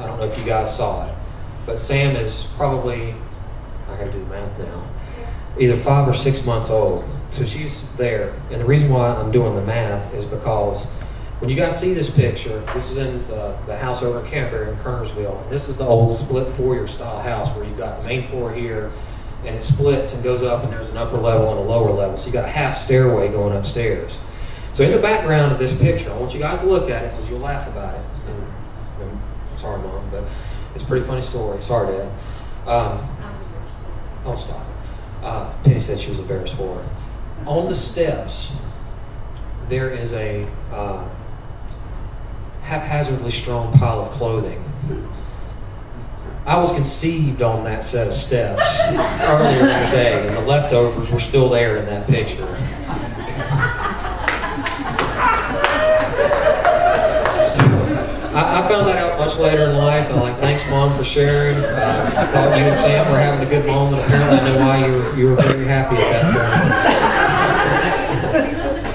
I don't know if you guys saw it, but Sam is probably, I gotta do the math now, either 5 or 6 months old. So she's there. And the reason why I'm doing the math is because when you guys see this picture, this is in the house over in Canterbury in Kernersville. This is the old split foyer style house where you've got the main floor here, and it splits and goes up, and there's an upper level and a lower level. So you got a half stairway going upstairs. So in the background of this picture, I want you guys to look at it because you'll laugh about it. And sorry, Mom, but it's a pretty funny story. Sorry, Dad. Don't stop it. Penny said she was embarrassed for it. On the steps, there is a haphazardly strewn pile of clothing. I was conceived on that set of steps earlier in the day, and the leftovers were still there in that picture. I found that out much later in life. I'm like, thanks, Mom, for sharing. I thought you and Sam were having a good moment. Apparently, I know why you were very happy at that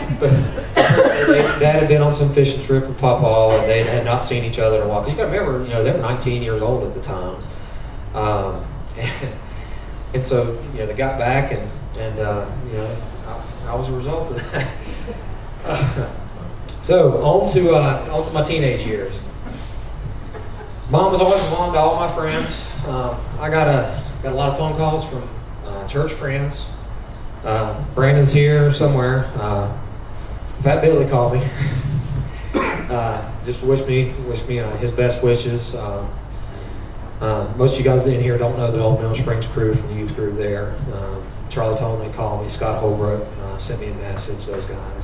point. But Dad had been on some fishing trip with Papa, and they had not seen each other in a while. You got to remember, they were 19 years old at the time. And so, they got back, and I was a result of that. So, on to my teenage years. Mom was always along to all my friends. I got a lot of phone calls from church friends. Brandon's here somewhere. Fat Billy called me. Just wish me his best wishes. Most of you guys in here don't know the old Mill Springs crew from the youth group there. Charlie told me to call me. Scott Holbrook sent me a message, those guys.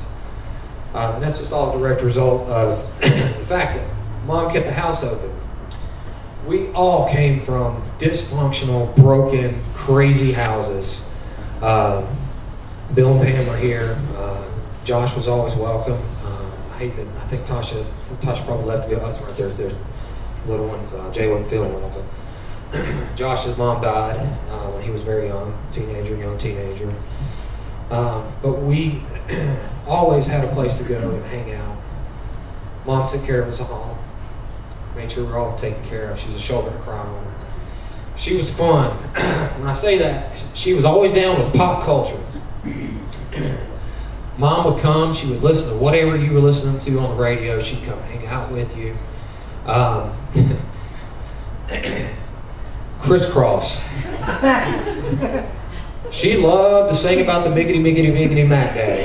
And that's just all a direct result of the fact that Mom kept the house open. We all came from dysfunctional, broken, crazy houses. Bill and Pam are here. Josh was always welcome. I think Tasha probably left to go. That's right there. There's little ones. Jay wasn't feeling well, but Josh's mom died when he was very young teenager. But we always had a place to go and hang out. Mom took care of us all. Made sure we were all taken care of. She was a shoulder to cry on. She was fun. When I say that, she was always down with pop culture. Mom would come. She would listen to whatever you were listening to on the radio. She'd come hang out with you. Crisscross. She loved to sing about the miggity, miggity, miggity Mac Daddy.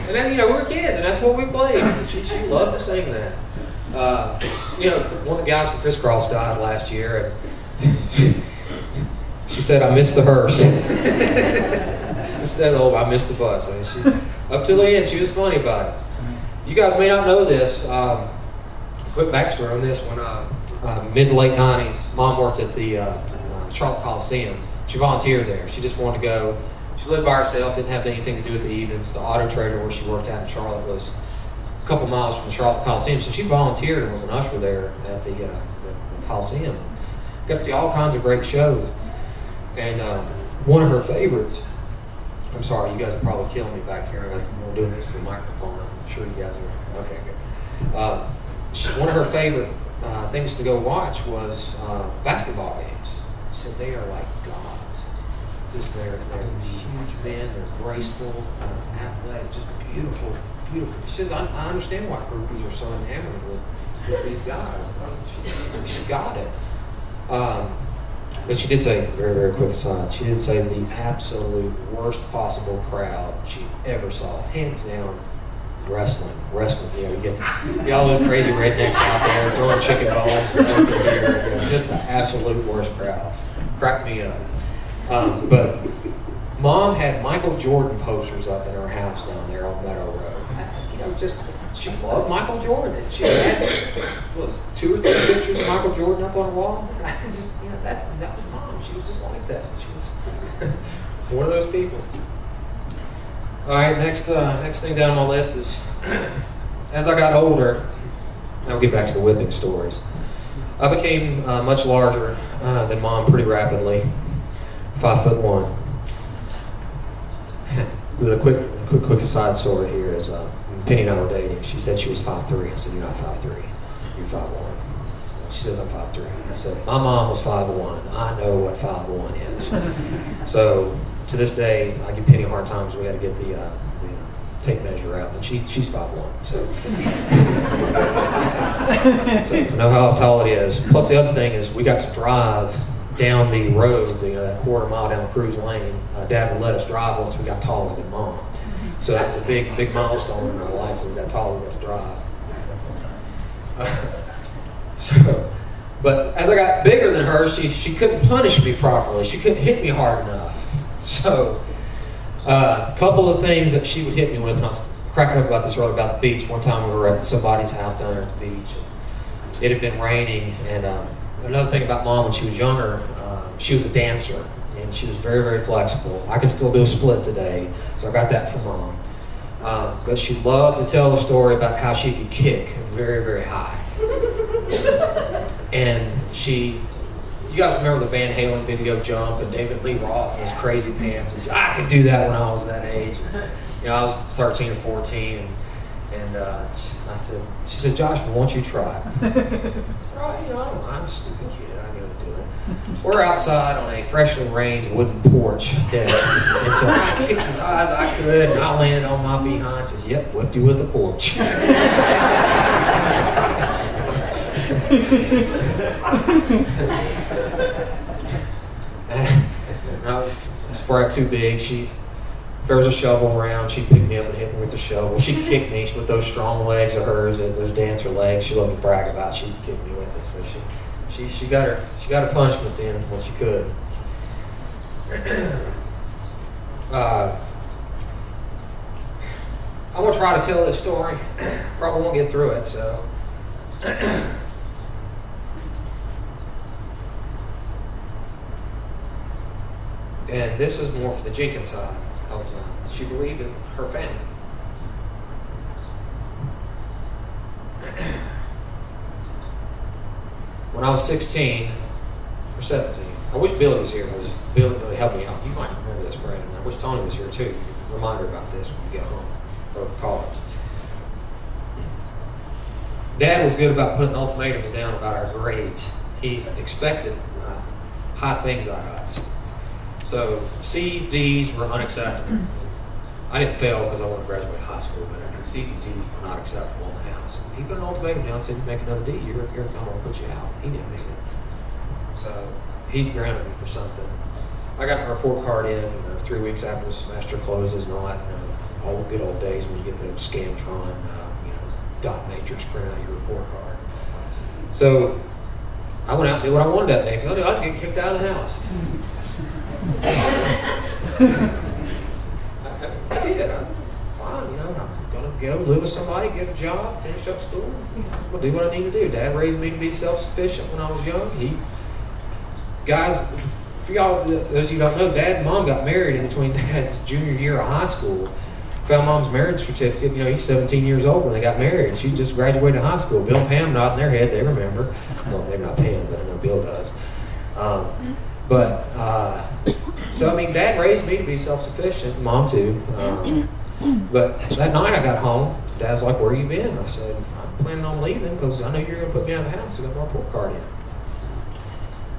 And then, we were kids, and that's what we played. She loved to sing that. One of the guys from Crisscross died last year, and she said, I missed the hearse. Instead of, I missed the bus. Up to the end, she was funny about it. You guys may not know this. Quick backstory on this. When mid to late 90s, Mom worked at the Charlotte Coliseum. She volunteered there. She just wanted to go. She lived by herself, didn't have anything to do with the evenings. The auto trader where she worked at in Charlotte was a couple miles from the Charlotte Coliseum. So she volunteered and was an usher there at the Coliseum. Got to see all kinds of great shows. And one of her favorites, I'm sorry, you guys are probably killing me back here. I'm doing this with the microphone. I'm sure you guys are. Okay, good. One of her favorite things to go watch was basketball games. She said they are like gods. Just they're huge men, they're graceful, athletic, just beautiful. She says, I understand why groupies are so enamored with these guys. She got it. But she did say, very, very quick aside, she did say the absolute worst possible crowd she ever saw, hands down, wrestling. You get all those crazy rednecks out there throwing chicken balls, drinking beer. Just the absolute worst crowd. Cracked me up. But Mom had Michael Jordan posters up in her house down there on Meadow Road. She loved Michael Jordan. She had 2 or 3 pictures of Michael Jordan up on the wall. That was Mom. She was just like that. She was one of those people. All right, next thing down my list is, as I got older, I'll get back to the whipping stories. I became much larger than Mom pretty rapidly, 5'1". The quick aside story here is Penny and I were dating. She said she was 5'3". I said, you're not 5'3". You're 5'1". She said, I'm 5'3". I said, my mom was 5'1". I know what 5'1" is. So to this day, I give Penny a hard time because we got to get the tape measure out, and she's 5'1". So I know how tall it is. Plus the other thing is we got to drive down the road, that quarter mile down Cruise Lane. Dad would let us drive once we got taller than Mom. So that was a big milestone in our life. We got taller, we got to drive. But as I got bigger than her, she couldn't punish me properly. She couldn't hit me hard enough. So a couple of things that she would hit me with, and I was cracking up about this earlier about the beach. One time we were at somebody's house down there at the beach. It had been raining, and another thing about Mom when she was younger, she was a dancer, and she was very, very flexible. I can still do a split today, so I got that from Mom. But she loved to tell the story about how she could kick very, very high. And you guys remember the Van Halen video Jump and David Lee Roth and his crazy pants? And she said, I could do that when I was that age. I was 13 or 14, and I said, she says, Josh, why don't you try it? I said, I don't know, I'm a stupid kid, I know to do it. We're outside on a freshly rained wooden porch, dead. And so I kicked as high as I could, and I landed on my behind and said, yep, whipped you with the porch. Before I got too big, if there was a shovel around, she'd pick me up and hit me with the shovel. She'd kick me with those strong legs of hers, those dancer legs. She loved to brag about. She'd kick me with it. So she got her punishments in when she could. I'm gonna try to tell this story. Probably won't get through it. So. And this is more for the Jenkins side, because she believed in her family. When I was 16 or 17, I wish Billy was here, because Billy really helped me out. You might remember this, Brandon. I wish Tony was here too. You can remind her about this when you get home or call her. Dad was good about putting ultimatums down about our grades. He expected high things out of us. So C's, D's were unacceptable. I didn't fail because I wanted to graduate high school, but C's and D's were not acceptable in the house. He put an ultimatum down and said, if you make another D, I'm going to put you out. He didn't make it. So he grounded me for something. I got my report card in 3 weeks after the semester closes and all that. All the good old days when you get the Scantron, dot matrix print out your report card. So I went out and did what I wanted that day because I knew I was getting kicked out of the house. I did. I'm fine, I'm going to go live with somebody, get a job, finish up school. I'm going to do what I need to do. Dad raised me to be self-sufficient when I was young. Guys, for y'all, those of you who don't know, Dad and Mom got married in between Dad's junior year of high school. Found Mom's marriage certificate. He's 17 years old when they got married. She just graduated high school. Bill and Pam nodding their head. They remember. Well, maybe not Pam, but I know Bill does. So Dad raised me to be self-sufficient. Mom too. But that night I got home. Dad's like, "Where you been?" I said, "I'm planning on leaving because I know you're going to put me out of the house." I got my report card in.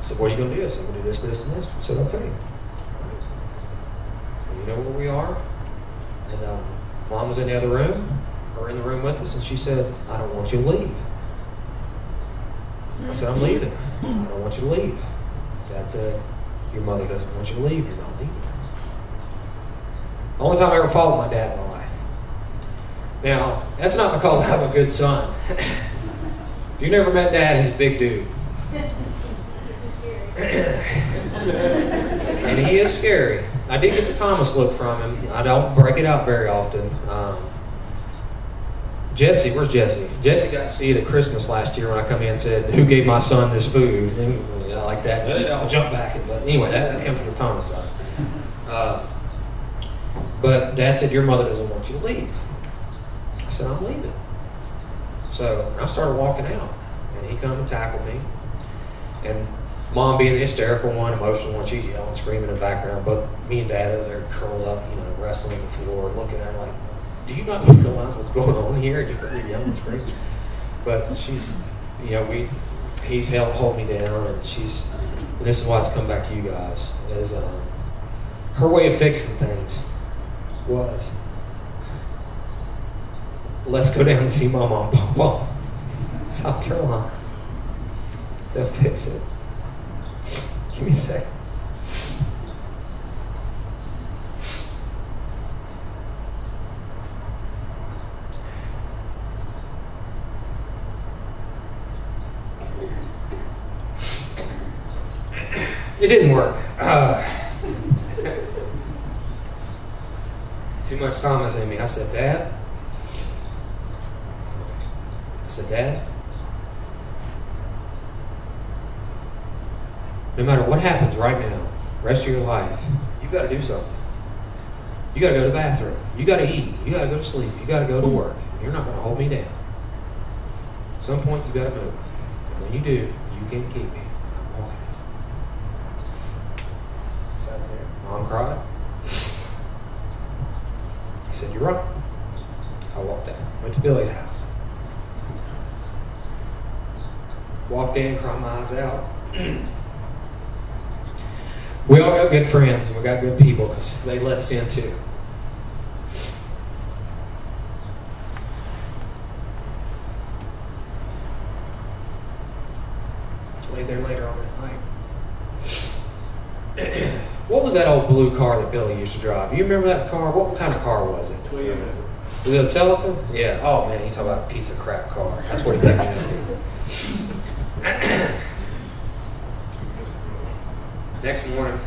I said, "What are you going to do?" I said, "I'm going to do this, this, and this." I said, "Okay." You know where we are? And Mom was in the other room, or in the room with us, and she said, "I don't want you to leave." I said, "I'm leaving. I don't want you to leave." Dad said, "Your mother doesn't want you to leave. You're not leaving." The only time I ever fought with my dad in my life. Now, that's not because I'm a good son. If you never met Dad, he's a big dude. And he is scary. I did get the Thomas look from him. I don't break it out very often. Jesse, where's Jesse? Jesse got to see it at Christmas last year when I come in and said, "Who gave my son this food?" And, like that. I'll jump back. But anyway, that came from the Thomas side. But Dad said, "Your mother doesn't want you to leave." I said, "I'm leaving." So I started walking out, and he come and tackled me. And Mom being the hysterical one, emotional one, she's yelling, screaming in the background. But me and Dad are there curled up, wrestling on the floor, looking at her like, do you not realize what's going on here? And you put me yelling and screaming. But she's, he's held me down, and and this is why it's come back to you guys, is her way of fixing things was, let's go down and see Mama and Papa in South Carolina. They'll fix it. Give me a second. It didn't work. Too much time was in me. I said, Dad? No matter what happens right now, rest of your life, you got to do something. You got to go to the bathroom. You got to eat. You got to go to sleep. You got to go to work. You're not going to hold me down. At some point, you got to move. And when you do, you can keep me. I'm walking. Sat there. Mom cried. He said, "You're right." I walked out. Went to Billy's house. Walked in, cried my eyes out. We all got good friends, and we got good people because they let us in too. Laid there later on that night. What was that old blue car that Billy used to drive? You remember that car? What kind of car was it? Was it a Celica? Yeah. Oh man, you talk about a piece of crap car. That's what he did. Next morning,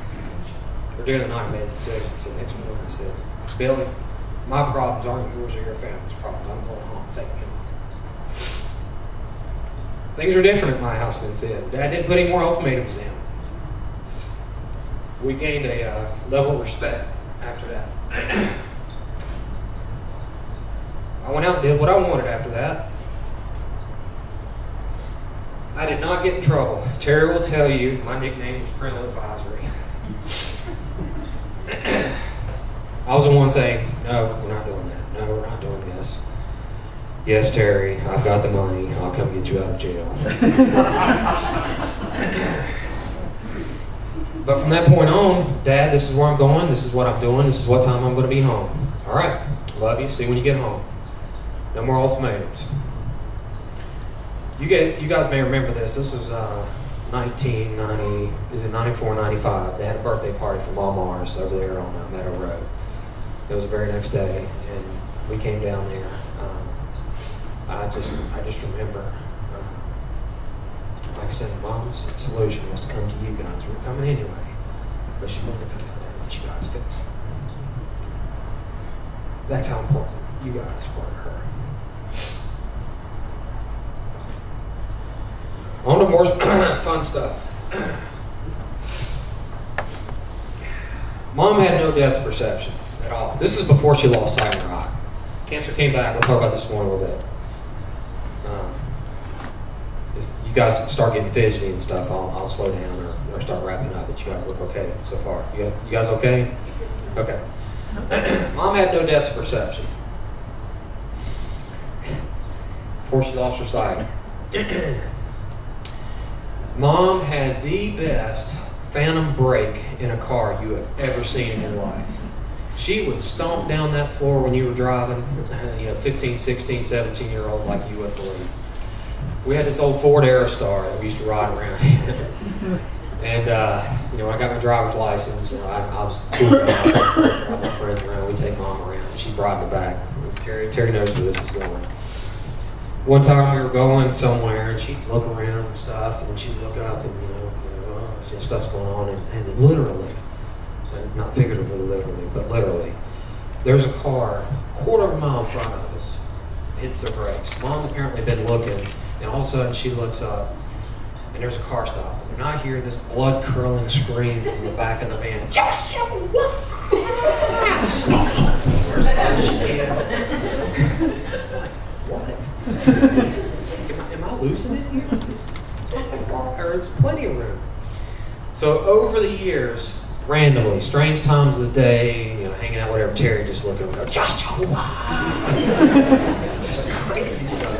or during the night, I made a decision. I said, next morning, I said, Billy, my problems aren't yours or your family's problems. I'm going home. Take me home. Things are different at my house since then. Dad didn't put any more ultimatums in. We gained a level of respect after that. I went out and did what I wanted after that. I did not get in trouble. Terry will tell you my nickname was Parental Advisory. I was the one saying, no, we're not doing that. No, we're not doing this. Yes, Terry, I've got the money. I'll come get you out of jail. But from that point on, Dad, this is where I'm going. This is what I'm doing. This is what time I'm going to be home. All right. Love you. See you when you get home. No more ultimatums. You guys may remember this. This was 1990, is it 94, 95? They had a birthday party for Mom Mars over there on Meadow Road. It was the very next day, and we came down there. I just remember, like I said, Mom's solution was to come to you guys. We were coming anyway, but she wanted to come out there and let you guys fix it. That's how important you guys were to her. On to more fun stuff. Mom had no depth perception at all. This is before she lost sight in her eye. Cancer came back. We'll talk about this more in a little bit. If you guys start getting fidgety and stuff, I'll slow down or start wrapping up. But you guys look okay so far. You guys okay? Okay. Mom had no depth perception before she lost her sight. Mom had the best phantom brake in a car you have ever seen in your life. She would stomp down that floor when you were driving, 15, 16, 17-year-old like you wouldn't believe. We had this old Ford Aerostar that we used to ride around in. And, when I got my driver's license, I was cool with my friends around. We'd take Mom around. She'd drive me back. Terry knows where this is going. One time we were going somewhere, and she'd look around and stuff, and she'd look up, and stuff's going on, and literally, and not figuratively, literally, but literally, there's a car a quarter of a mile in front of us, hits the brakes. Mom apparently been looking, and all of a sudden she looks up, and there's a car stop, and I hear this blood-curdling scream from the back of the van. Joshua! Where's that shit? What? Am I losing it here? It's not that far. There's plenty of room. So over the years, randomly, strange times of the day, hanging out, whatever. Terry just looking over, Joshua. Just crazy stuff.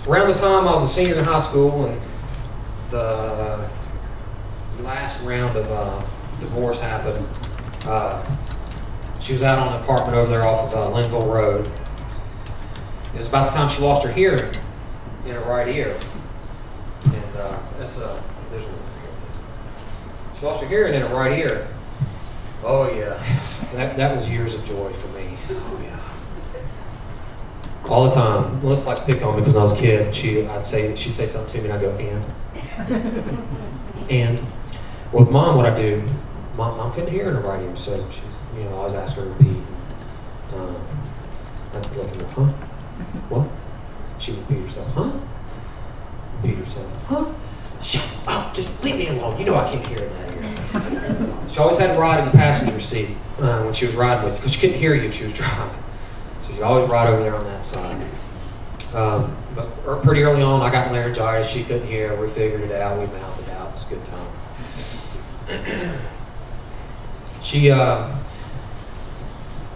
Around the time I was a senior in high school, and the last round of divorce happened, she was out on an apartment over there off of Linville Road. It was about the time she lost her hearing in her right ear. And there's one here. She lost her hearing in her right ear. Oh yeah, that was years of joy for me. Oh yeah. All the time. Melissa likes to pick on me because I was a kid. She'd say something to me and I'd go, and with Mom, what I do, Mom couldn't hear in her right ear, so she, I always ask her to repeat. I'd look at her, huh? What? She would repeat herself, huh? Repeat herself, huh? Shut up, just leave me alone. You know I can't hear in that ear. She always had to ride in the passenger seat when she was riding with you, because she couldn't hear you if she was driving. So she'd always ride over there on that side. But pretty early on, I got laryngitis. She couldn't hear. We figured it out. We mouthed it out. It was a good time. She, after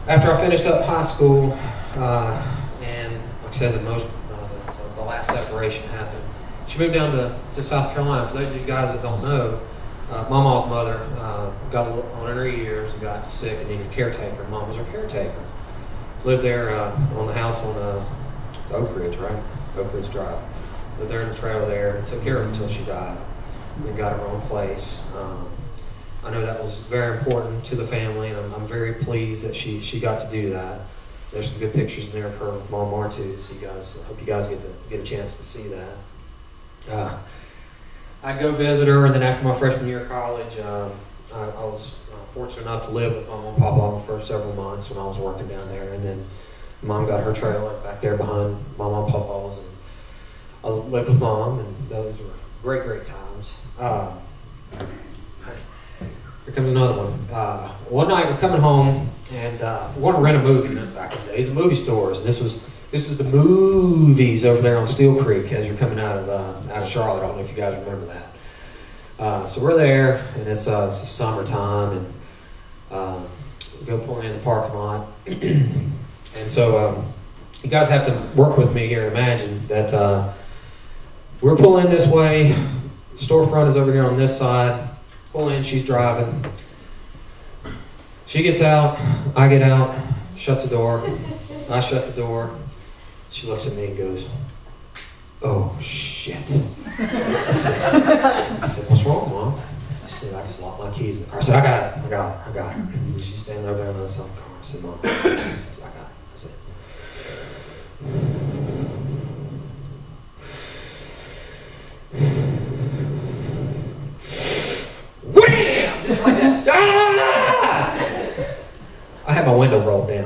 I finished up high school, and like I said, the last separation happened, she moved down to South Carolina. For those of you guys that don't know, Mama's mother got a little on in her years and got sick and needed a caretaker. Mom was her caretaker. Lived there on the house on Oak Ridge, right? Oak Ridge Drive. Lived there in the trailer there and took care of her until she died. And got her own place. I know that was very important to the family, and I'm very pleased that she got to do that. There's some good pictures in there of her with Mom too, so I hope you guys get a chance to see that. I'd go visit her, and then after my freshman year of college, I was fortunate enough to live with my mom and papa for several months when I was working down there, and then Mom got her trailer back there behind my mom and papa's, and I lived with Mom, and those were great, great times. Here comes another one. One night we're coming home, and we wanted to rent a movie back in the days of movie stores, and this was the movies over there on Steel Creek as you're coming out of Charlotte. I don't know if you guys remember that. So we're there, and it's summertime, and we go pulling in the parking lot. And so you guys have to work with me here and imagine that we're pulling in this way, the storefront is over here on this side, pull in, she's driving. She gets out, I get out, shuts the door, I shut the door. She looks at me and goes, "Oh, shit." I said, "What's wrong, Mom?" She said, "I just locked my keys in the car." I said, I got it. And she's standing over there on the other side of the car. I said, "Mom," she said, "I got it." I said, wham! Just like that. Ah! I had my window rolled down.